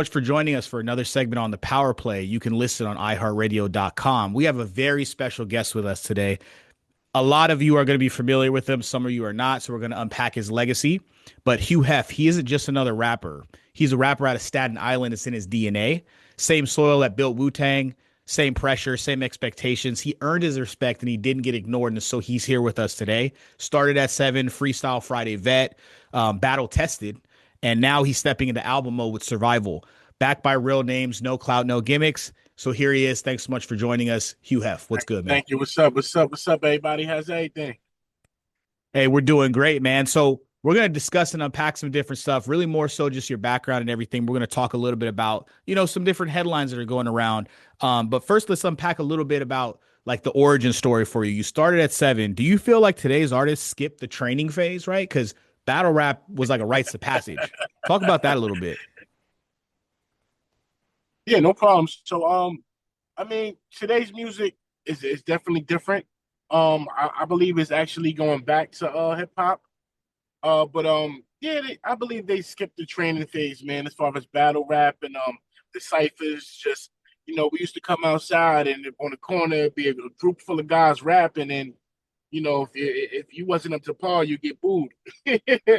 much for joining us for another segment on the Power Play. You can listen on iHeartRadio.com. We have a very special guest with us today. A lot of you are going to be familiar with him. Some of you are not. So we're going to unpack his legacy. But Hue Hef, he isn't just another rapper. He's a rapper out of Staten Island. It's in his DNA. Same soil that built Wu-Tang, same pressure, same expectations. He earned his respect and he didn't get ignored. And so he's here with us today. Started at 7, Freestyle Friday vet, battle tested. And now he's stepping into album mode with Survival. Backed by real names, no clout, no gimmicks. So here he is. Thanks so much for joining us. Hue Hef, what's good, man? Thank you. What's up? What's up? What's up, everybody? How's everything? Hey, we're doing great, man. So we're going to discuss and unpack some different stuff, really more so just your background and everything. We're going to talk a little bit about, some different headlines that are going around. But first, let's unpack a little bit about like the origin story for you. You started at 7. Do you feel like today's artists skipped the training phase, right? Because battle rap was like a rites of passage. Talk about that a little bit. Yeah, no problem. So, I mean, today's music is definitely different. I believe it's actually going back to hip hop. But yeah, I believe they skipped the training phase, man. As far as battle rap and the ciphers, just we used to come outside and on the corner it'd be a group full of guys rapping, and if you wasn't up to par, you get booed.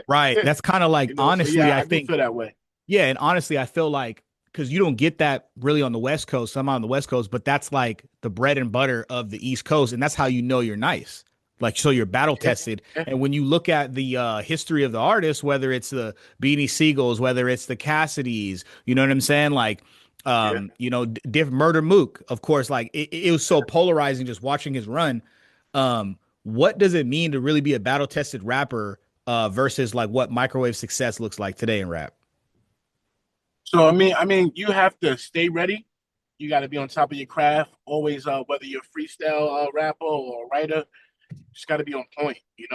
Right. That's kind of like, So honestly, yeah, I I do think, feel that way. yeah. And honestly, I feel like, because you don't get that really on the West Coast. I'm on the West Coast, but that's like the bread and butter of the East Coast. And that's how you know you're nice. Like, so you're battle Yeah, tested. yeah, And when you look at the history of the artists, whether it's the Beanie Siegels, whether it's the Cassidys, you know what I'm saying? Like, yeah. different Murder Mook, of course, like it was so polarizing just watching his run. What does it mean to really be a battle tested rapper versus like what microwave success looks like today in rap? So I mean, you have to stay ready. You got to be on top of your craft. Always, whether you're a freestyle rapper or a writer, just got to be on point. And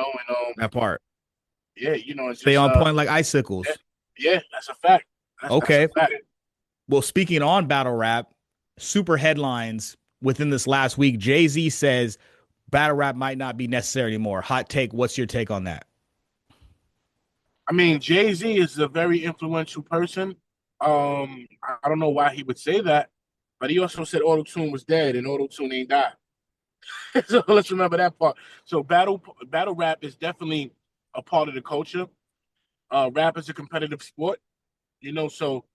That part. yeah, it's Stay just on point like yeah, icicles. yeah, that's a fact. That's a Okay. fact. Well, speaking on battle rap, super headlines within this last week. Jay-Z says battle rap might not be necessary anymore. Hot take. What's your take on that? I mean, Jay-Z is a very influential person. I don't know why he would say that, but he also said auto tune was dead and auto tune ain't died. So let's remember that part. So battle rap is definitely a part of the culture. Rap is a competitive sport, so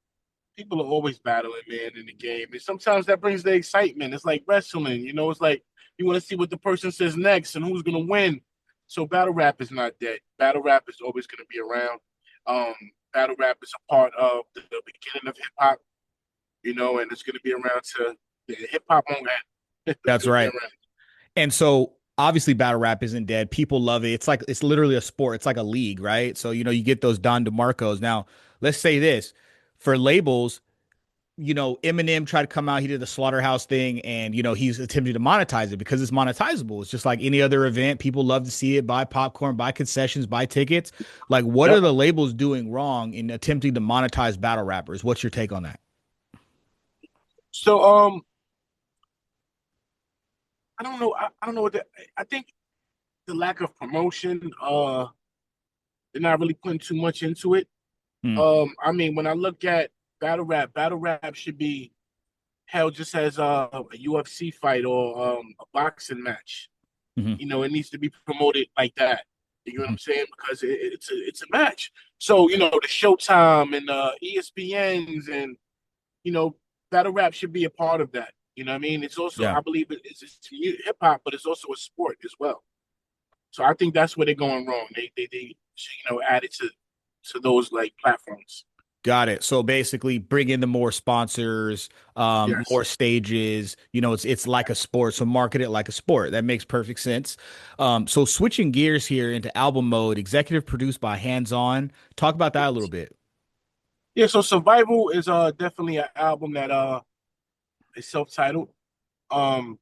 people are always battling, man, in the game. And sometimes that brings the excitement. It's like wrestling, it's like you want to see what the person says next and who's gonna win. So battle rap is not dead. Battle rap is always gonna be around. Um, Battle rap is a part of the beginning of hip hop, and it's gonna be around to the hip hop won't end. It's That's gonna be right. around. And so obviously battle rap isn't dead. People love it. It's literally a sport. It's like a league, right? So you get those Don DeMarcos. Now, let's say this. For labels, Eminem tried to come out. He did the Slaughterhouse thing, and he's attempting to monetize it because it's monetizable. It's just like any other event. People love to see it. Buy popcorn, buy concessions, buy tickets. Like, what are Yep. the labels doing wrong in attempting to monetize battle rappers? What's your take on that? So I don't know. I don't know I think the lack of promotion. They're not really putting too much into it. Hmm. I mean, when I look at battle rap should be held just as a UFC fight or a boxing match. Hmm. It needs to be promoted like that. You know what Hmm. I'm saying? Because it's a match. So the Showtime and ESPNs and you know battle rap should be a part of that. You know what I mean? It's also Yeah. I believe it's hip hop, but it's also a sport as well. So I think that's where they're going wrong. They should, add it to those like platforms. Got it. So basically, bring in the more sponsors, Yes. more stages. It's like a sport. So market it like a sport. That makes perfect sense. So switching gears here into album mode, executive produced by Hands On. Talk about that a little bit. Yeah, so Survival is definitely an album that is self-titled. Um,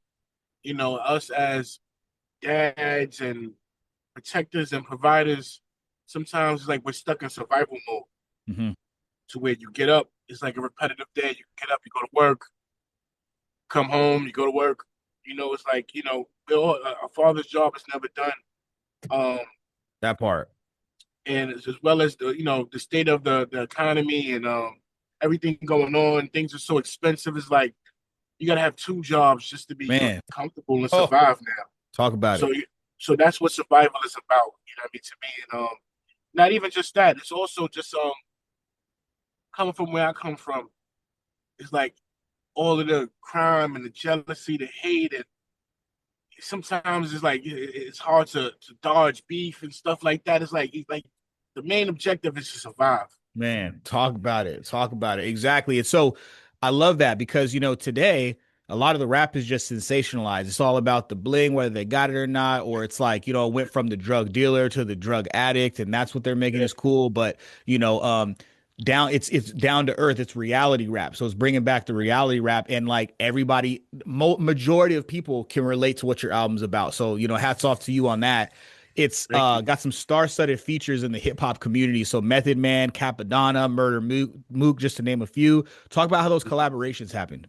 us as dads and protectors and providers, sometimes it's like we're stuck in survival mode Hmm. to where you get up, it's like a repetitive day. You get up, you go to work, come home, you go to work. It's like, a father's job is never done. Um, That part. and as well as the state of the economy and everything going on. Things are so expensive. It's like you got to have two jobs just to be Man. comfortable and Oh, survive now. talk about So, it. so that's what survival is about. You know what I mean? To me, and not even just that. It's also just coming from where I come from. It's like all of the crime and the jealousy, the hate, and sometimes it's like it's hard to dodge beef and stuff like that. It's like the main objective is to survive. Man, talk about it. Talk about it. Exactly. And so I love that because, today a lot of the rap is just sensationalized. It's all about the bling, whether they got it or not, or it's like, it went from the drug dealer to the drug addict, and that's what they're making Yeah, is cool. But, it's down to earth. It's reality rap. So it's bringing back the reality rap, and like everybody, majority of people can relate to what your album's about. So, hats off to you on that. It's thank you. got some star-studded features in the hip hop community. So Method Man, Capadonna, Murder Mook, just to name a few. Talk about how those collaborations happened.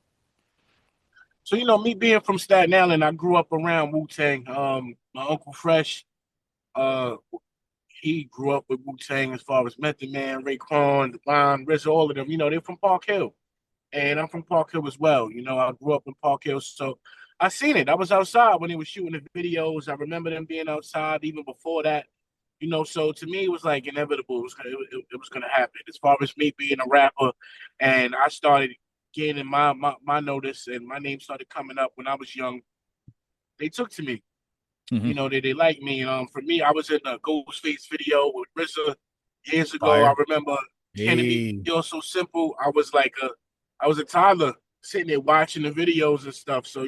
So me being from Staten Island, I grew up around Wu Tang. My uncle Fresh, uh, he grew up with Wu Tang as far as Method Man, Raekwon, Divine, RZA, all of them. They're from Park Hill, and I'm from Park Hill as well. I grew up in Park Hill, so I seen it. I was outside when they were shooting the videos. I remember them being outside even before that. So to me, it was like inevitable. It was gonna happen. As far as me being a rapper, and I started gaining my notice, and my name started coming up when I was young. They took to me. Hmm. They liked me. For me, I was in a Ghostface video with RZA years ago. I Fire. remember Kennedy. Hey. You're so simple. I was a toddler sitting there watching the videos and stuff. So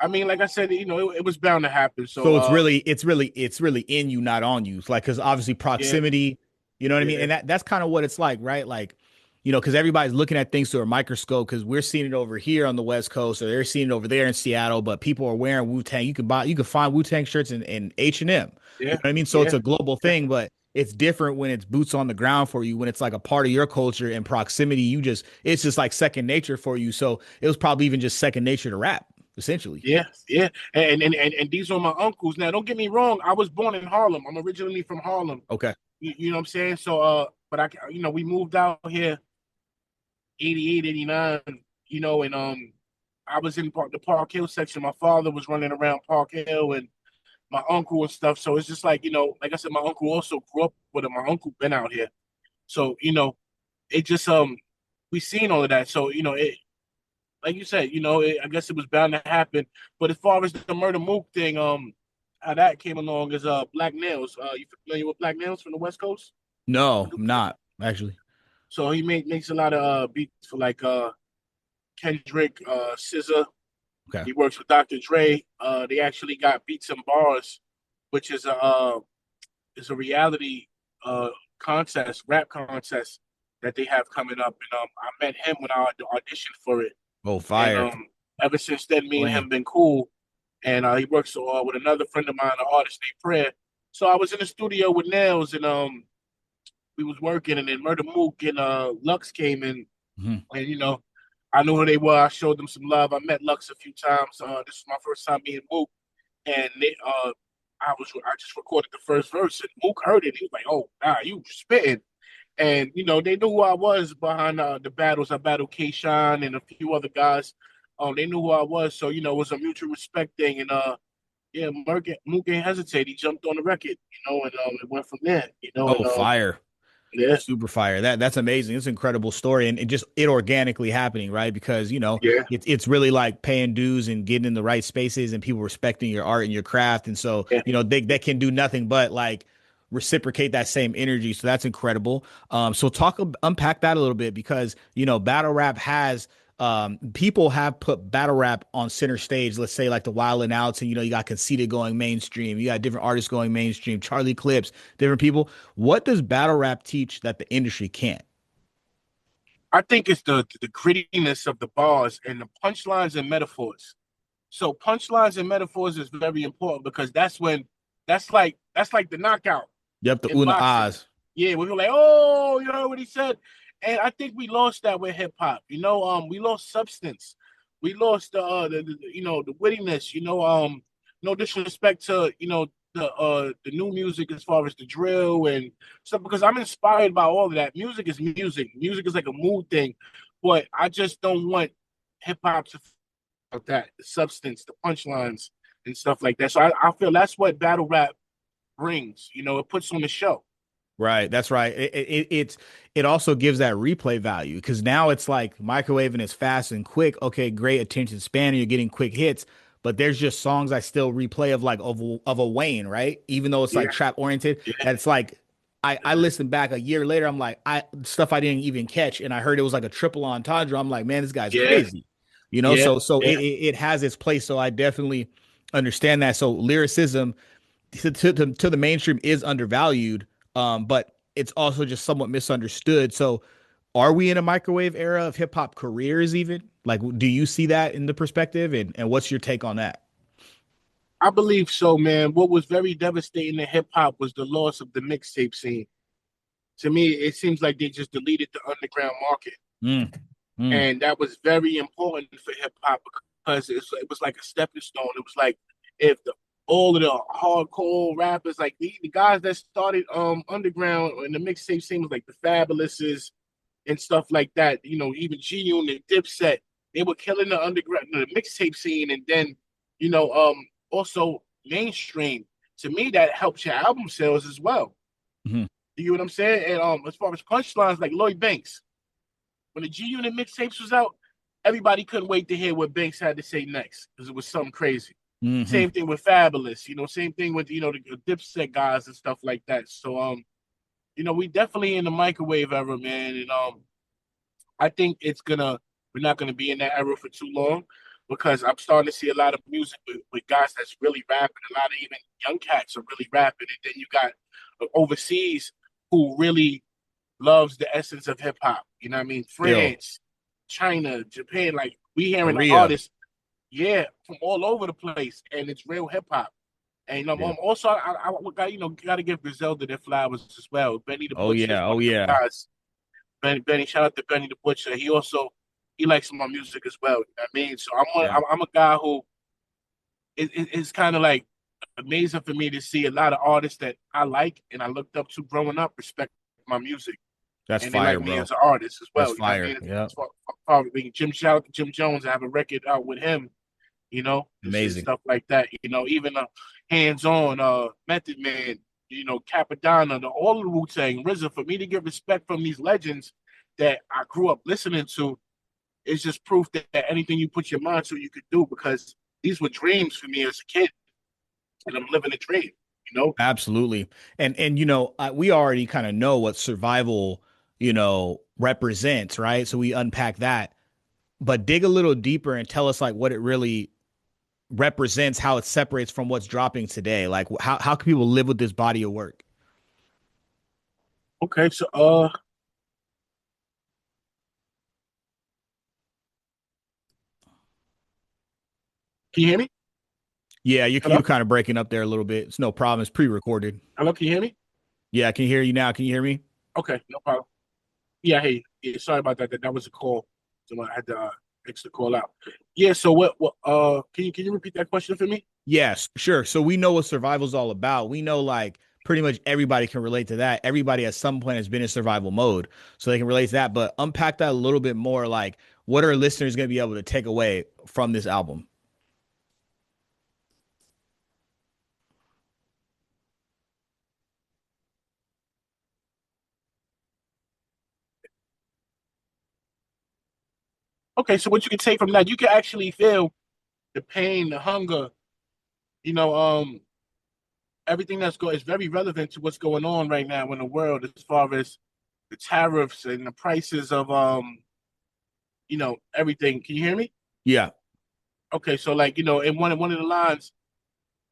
I mean, like I said, it was bound to happen. So So it's really in you, not on you. It's like, because obviously yeah, proximity, you know what I mean? yeah, And that's kind of what it's like, right? Like, because everybody's looking at things through a microscope, because we're seeing it over here on the West Coast, or they're seeing it over there in Seattle, but people are wearing Wu-Tang. You can find Wu-Tang shirts in H&M. You yeah, know what I mean? So it's yeah, a global yeah, thing, but it's different when it's boots on the ground for you, when it's like a part of your culture and proximity. It's just like second nature for you. So it was probably even just second nature to rap, essentially. yeah, yeah. And these are my uncles. Now, don't get me wrong. I was born in Harlem. I'm originally from Harlem. Okay. You know what I'm saying? So, but we moved out here 88, 89. And I was in the Park Hill section. My father was running around Park Hill, and my uncle and stuff. So it's just like, like I said, my uncle also grew up with him. My uncle been out here. So, it just we seen all of that. So, it like you said, I guess it was bound to happen. But as far as the Murder Mook thing, how that came along is Black Nails. You familiar with Black Nails from the West Coast? No, I'm not actually. So he makes a lot of beats for like Kendrick, SZA. Okay. He works with Dr. Dre. They actually got Beats and Bars, which is a reality uh contest, rap contest that they have coming up. And I met him when I auditioned for it. Oh, And fire. ever since then, me and Flame. him been cool. And he works with another friend of mine, an artist named Prayer. So I was in the studio with Nails, and we was working, and then Murder Mook and Lux came in, Mhm. and I knew who they were. I showed them some love. I met Lux a few times. This was my first time meeting Mook, and I just recorded the first verse, and Mook heard it. He was like, "Oh, nah, you spitting." And they knew who I was behind the battles. I battled K Shine and a few other guys. They knew who I was, so it was a mutual respect thing. And yeah, Mook ain't hesitate. He jumped on the record, and it went from there. Oh, fire. Yeah, Super fire. That's amazing. It's an incredible story, and it organically happening, right? Because yeah, it's really like paying dues and getting in the right spaces and people respecting your art and your craft. And so, yeah. they can do nothing but like reciprocate that same energy. So that's incredible. So unpack that a little bit, because battle rap has people have put battle rap on center stage. Let's say like the Wild and Outs, and you got Conceited going mainstream. You got different artists going mainstream. Charlie Clips, different people. What does battle rap teach that the industry can't? I think it's the grittiness of the bars and the punchlines and metaphors. So punchlines and metaphors is very important because that's like the knockout Yep, the in Una boxing. Oz. Yeah, we were like, oh, you heard what he said, and I think we lost that with hip hop. We lost substance. We lost the wittiness. No disrespect to the the new music as far as the drill and stuff because I'm inspired by all of that. Music is music. Music is like a mood thing, but I just don't want hip hop to of that the substance, the punchlines and stuff like that. So I feel that's what battle rap brings. You know, it puts on the show. Right, that's right. It also gives that replay value because now it's like microwaving is fast and quick. Okay, great attention span, and you're getting quick hits. But there's just songs I still replay of like of a Wayne, right? Even though it's like Yeah, trap oriented, yeah, that's like I listen back a year later. I'm like I stuff I didn't even catch, and I heard it was like a triple entendre. I'm like, man, this guy's yeah, crazy, you know. yeah, So yeah. it has its place. So I definitely understand that. So lyricism to the mainstream is undervalued, but it's also just somewhat misunderstood. So, are we in a microwave era of hip hop careers? Even like, do you see that in the perspective, and what's your take on that? I believe so, man. What was very devastating to hip hop was the loss of the mixtape scene. To me, it seems like they just deleted the underground market. Mm, mm, And that was very important for hip hop because it was like a stepping stone. It was like if all of the hardcore rappers, like the guys that started underground in the mixtape scene was like the Fabulouses and stuff like that. You know, even G Unit, Dipset, they were killing the underground, the mixtape scene, and then also mainstream. To me, that helps your album sales as well. mm. You get what I'm saying? And as far as punchlines, like Lloyd Banks, when the G Unit mixtapes was out, everybody couldn't wait to hear what Banks had to say next because it was something crazy. Hmm. Same thing with Fabulous, you know, same thing with the Dipset guys and stuff like that. So we definitely in the microwave era, man, and I think we're not gonna be in that era for too long because I'm starting to see a lot of music with guys that's really rapping. A lot of even young cats are really rapping, and then you got overseas who really loves the essence of hip hop. You know what I mean? Still, France, China, Japan, like we hearing Korea. artists, yeah, from all over the place, and it's real hip hop. And Yeah. also I got got to give Griselda their flowers as well. Benny the Oh Butcher is yeah. one Oh of them yeah. guys. Benny, shout out to Benny the Butcher. He likes my music as well. You know what I mean? So Yeah. I'm a guy who it's kind of like amazing for me to see a lot of artists that I like and I looked up to growing up respect my music That's and they fire, like me bro. as an artist as That's well. You know what I fire. mean? Yeah. As far as being shout out to Jim Jones, I have a record out with him, and Amazing. stuff like that. Even hands on Method Man, Capadonna, all of the Wu Tang, RZA. For me to get respect from these legends that I grew up listening to is just proof that anything you put your mind to, you could do because these were dreams for me as a kid, and I'm living a dream. You know, Absolutely. And we already kind of know what survival, represents, right? So we unpack that, but dig a little deeper and tell us like what it really represents, how it separates from what's dropping today. Like how can people live with this body of work? okay, so can you hear me? Yeah, you Hello, kind of breaking up there a little bit. It's no problem. It's pre-recorded. hello, can you hear me? Yeah, I can hear you now. Can you hear me? Okay, no problem. Yeah, hey, yeah, sorry about that. That was a call. So I had to extra call out. Yeah, so what can you repeat that question for me? Yes, sure. So we know what survival's all about. We know like pretty much everybody can relate to that. Everybody at some point has been in survival mode, so they can relate to that. But unpack that a little bit more. Like, what are listeners going to be able to take away from this album? Okay, so what you can take from that, you can actually feel the pain, the hunger, you know, everything that's going is very relevant to what's going on right now in the world as far as the tariffs and the prices of everything. Can you hear me? Yeah, Okay, so like, in one of the lines,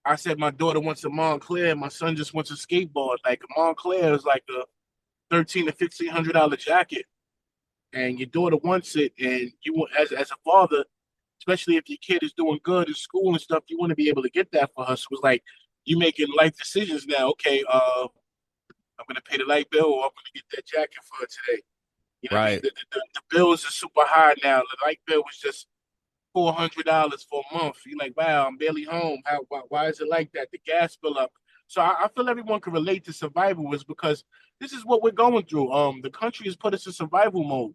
I said my daughter wants a Montclair, my son just wants a skateboard. Like a Montclair is like a 13 to $1,500 jacket, and your daughter wants it, and you want as a father, especially if your kid is doing good in school and stuff, you want to be able to get that for her. So it's like you making life decisions now. Okay, I'm gonna pay the light bill, or I'm gonna get that jacket for her today. You know what I mean? right. The bills are super high now. The light bill was just $400 for a month. You're like, wow, I'm barely home. Why is it like that? The gas bill up. So I feel everyone can relate to survival is because this is what we're going through. The country has put us in survival mode.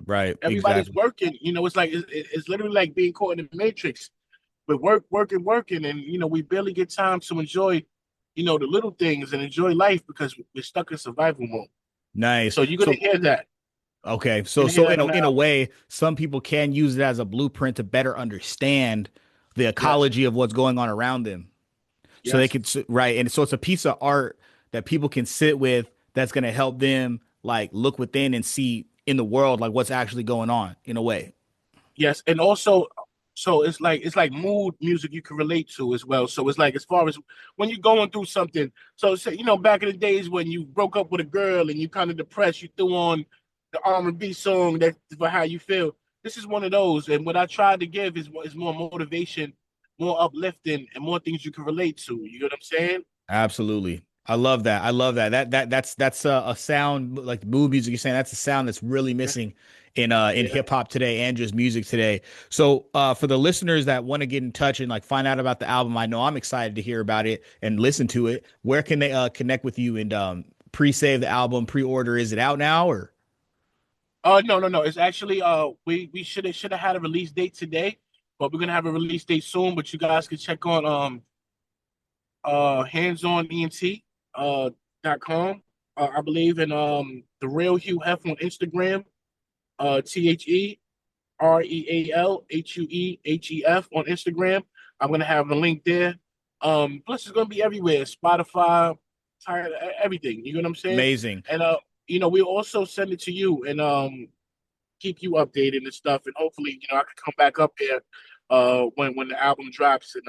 Right. Everybody's Exactly. working. It's like it's literally like being caught in the matrix. But working, and we barely get time to enjoy, the little things and enjoy life because we're stuck in survival mode. Nice. So you're gonna So hear that. okay. You're So gonna hear so that in on the in a album. way, some people can use it as a blueprint to better understand the Yes, ecology of what's going on around them. So they yes, could right, and so it's a piece of art that people can sit with that's going to help them like look within and see in the world like what's actually going on in a way. yes, and also, so it's like mood music you can relate to as well. So it's like as far as when you're going through something. So say back in the days when you broke up with a girl and you kind of depressed, you threw on the R&B song that for how you feel. This is one of those, and what I tried to give is more motivation, more uplifting, and more things you can relate to. You know what I'm saying? Absolutely. I love that. I love that. That's a sound like mood music. You're saying that's a sound that's really Yeah, missing in yeah. hip hop today and just music today. So for the listeners that want to get in touch and like find out about the album, I know I'm excited to hear about it and listen to it. Where can they connect with you and pre-save the album, pre-order? Is it out now or No, no, no. It's actually we should have had a release date today, but we're gonna have a release date soon. But you guys can check on handsonent .com, I believe, and the real Hue Hef on Instagram, TheRealHuehef on Instagram. I'm gonna have the link there. Plus it's gonna be everywhere, Spotify, everything. You know what I'm saying? amazing? And we'll also send it to you and keep you updated and stuff. And hopefully, I can come back up here when the album drops and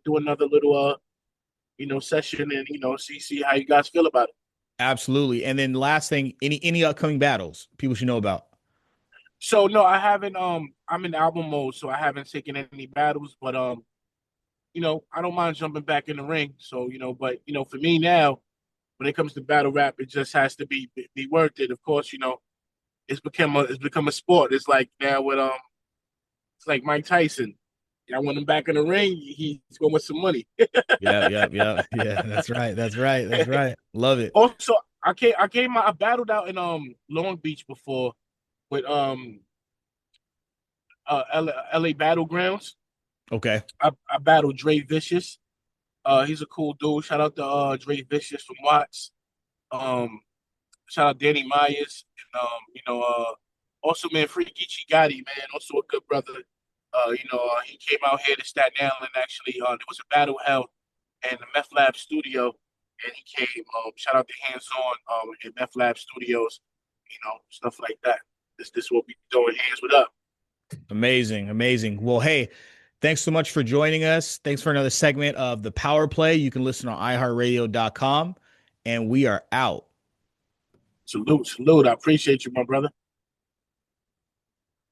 do another little session and see how you guys feel about it. Absolutely. And then last thing, any upcoming battles people should know about. So no, I haven't I'm in album mode, so I haven't taken any battles, but I don't mind jumping back in the ring. So, but for me now, when it comes to battle rap, it just has to be worth it. Of course, it's become a sport. It's like now with it's like Mike Tyson. I want him back in the ring. He's going with some money. Yeah, yeah, yeah, yeah. That's right. That's right. That's right. Love it. Also, I battled out in Long Beach before with LA Battlegrounds. Okay. I battled Dre Vicious. He's a cool dude. Shout out to Dre Vicious from Watts. Um, Shout out Danny Myers. And, also man, Free Geechee Gotti, man, also a good brother. He came out here to Staten Island actually. There was a battle held in the Meth Lab studio, and he came. Shout out to Hands On in Meth Lab Studios. Stuff like that. This what we doing. Hands with up. Amazing. Amazing. Well, hey, thanks so much for joining us. Thanks for another segment of the Power Play. You can listen on iHeartRadio.com, and we are out. Salute, salute. I appreciate you, my brother.